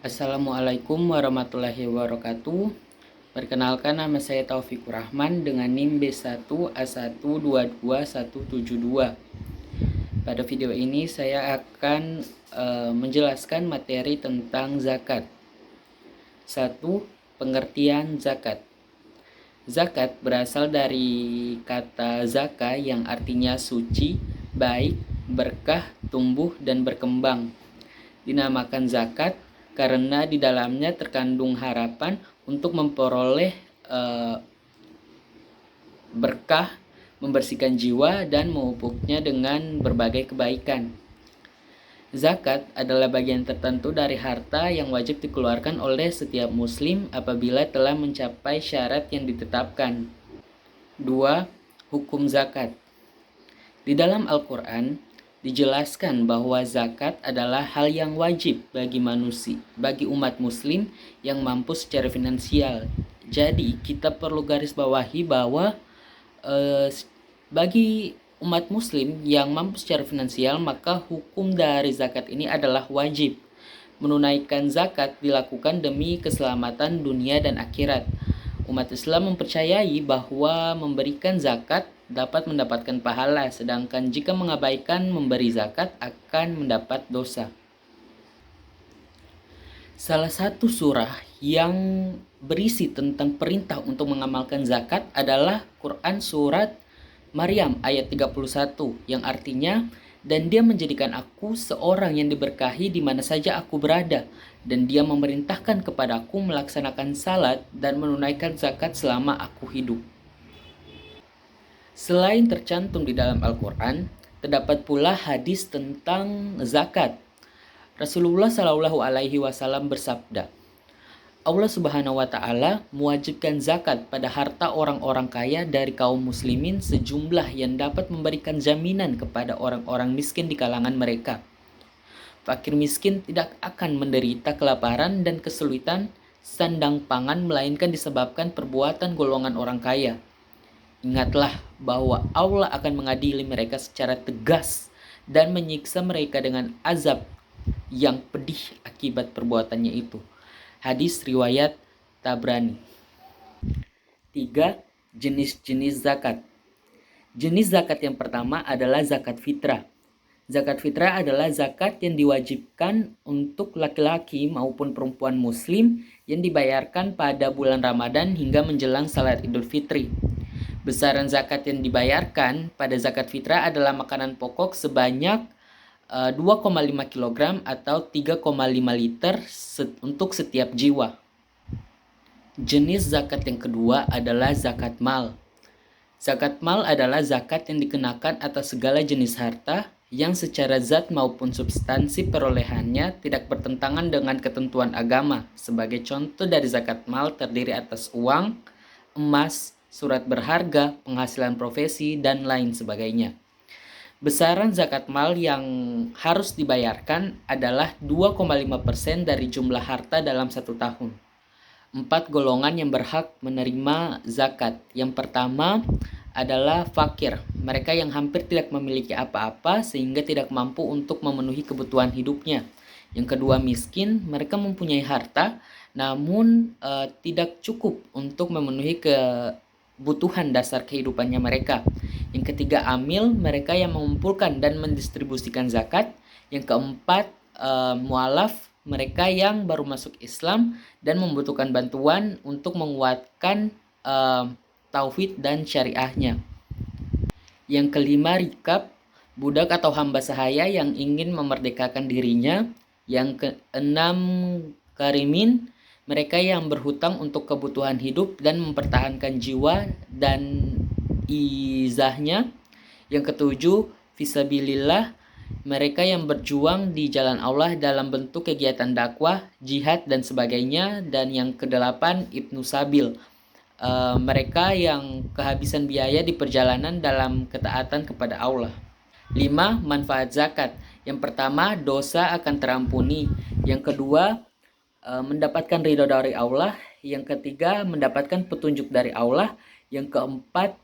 Assalamualaikum warahmatullahi wabarakatuh. Perkenalkan, nama saya Taufikur Rahman dengan NIM B1A122172. Pada video ini saya akan menjelaskan materi tentang zakat. 1. Pengertian zakat. Zakat berasal dari kata zaka yang artinya suci, baik, berkah, tumbuh, dan berkembang. Dinamakan zakat karena di dalamnya terkandung harapan untuk memperoleh berkah, membersihkan jiwa, dan memupuknya dengan berbagai kebaikan. Zakat adalah bagian tertentu dari harta yang wajib dikeluarkan oleh setiap muslim apabila telah mencapai syarat yang ditetapkan. 2. Hukum zakat. Di dalam Al-Quran dijelaskan bahwa zakat adalah hal yang wajib bagi umat muslim yang mampu secara finansial. Jadi kita perlu garis bawahi bahwa bagi umat muslim yang mampu secara finansial, maka hukum dari zakat ini adalah wajib. Menunaikan zakat dilakukan demi keselamatan dunia dan akhirat. Umat Islam mempercayai bahwa memberikan zakat dapat mendapatkan pahala, sedangkan jika mengabaikan memberi zakat akan mendapat dosa. Salah satu surah yang berisi tentang perintah untuk mengamalkan zakat adalah Quran surat Maryam ayat 31 yang artinya, "Dan dia menjadikan aku seorang yang diberkahi di mana saja aku berada, dan dia memerintahkan kepadaku melaksanakan salat dan menunaikan zakat selama aku hidup." Selain tercantum di dalam Al-Quran, terdapat pula hadis tentang zakat. Rasulullah Shallallahu Alaihi Wasallam bersabda, Allah Subhanahu wa Ta'ala mewajibkan zakat pada harta orang-orang kaya dari kaum muslimin sejumlah yang dapat memberikan jaminan kepada orang-orang miskin di kalangan mereka. Fakir miskin tidak akan menderita kelaparan dan kesulitan sandang pangan melainkan disebabkan perbuatan golongan orang kaya. Ingatlah bahwa Allah akan mengadili mereka secara tegas dan menyiksa mereka dengan azab yang pedih akibat perbuatannya itu. Hadis riwayat Tabrani. 3. Jenis-jenis zakat. Jenis zakat yang pertama adalah zakat fitrah. Zakat fitrah adalah zakat yang diwajibkan untuk laki-laki maupun perempuan muslim yang dibayarkan pada bulan Ramadan hingga menjelang salat Idul Fitri. Besaran zakat yang dibayarkan pada zakat fitrah adalah makanan pokok sebanyak 2,5 kg atau 3,5 liter untuk setiap jiwa. Jenis zakat yang kedua adalah zakat mal. Zakat mal adalah zakat yang dikenakan atas segala jenis harta yang secara zat maupun substansi perolehannya tidak bertentangan dengan ketentuan agama. Sebagai contoh dari zakat mal terdiri atas uang, emas, surat berharga, penghasilan profesi, dan lain sebagainya. Besaran zakat mal yang harus dibayarkan adalah 2,5% dari jumlah harta dalam 1 tahun. 4 golongan yang berhak menerima zakat. Yang pertama adalah fakir, mereka yang hampir tidak memiliki apa-apa sehingga tidak mampu untuk memenuhi kebutuhan hidupnya. Yang kedua miskin, mereka mempunyai harta namun tidak cukup untuk memenuhi kebutuhan dasar kehidupannya mereka. Yang ketiga amil, mereka yang mengumpulkan dan mendistribusikan zakat. Yang keempat mualaf, mereka yang baru masuk Islam dan membutuhkan bantuan untuk menguatkan tauhid dan syariahnya. Yang kelima rikab, budak atau hamba sahaya yang ingin memerdekakan dirinya. Yang keenam karimin, mereka yang berhutang untuk kebutuhan hidup dan mempertahankan jiwa dan izahnya. Yang ketujuh fisabilillah, mereka yang berjuang di jalan Allah dalam bentuk kegiatan dakwah, jihad, dan sebagainya. Dan yang kedelapan ibnu sabil, mereka yang kehabisan biaya di perjalanan dalam ketaatan kepada Allah. 5. Manfaat zakat. Yang pertama, dosa akan terampuni. Yang kedua, mendapatkan ridho dari Allah. Yang ketiga, mendapatkan petunjuk dari Allah. Yang keempat,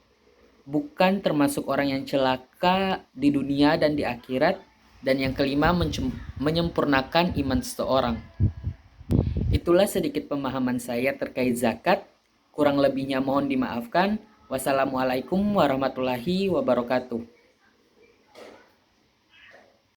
bukan termasuk orang yang celaka di dunia dan di akhirat. Dan yang kelima, menyempurnakan iman seseorang. Itulah sedikit pemahaman saya terkait zakat. Kurang lebihnya mohon dimaafkan. Wassalamualaikum warahmatullahi wabarakatuh.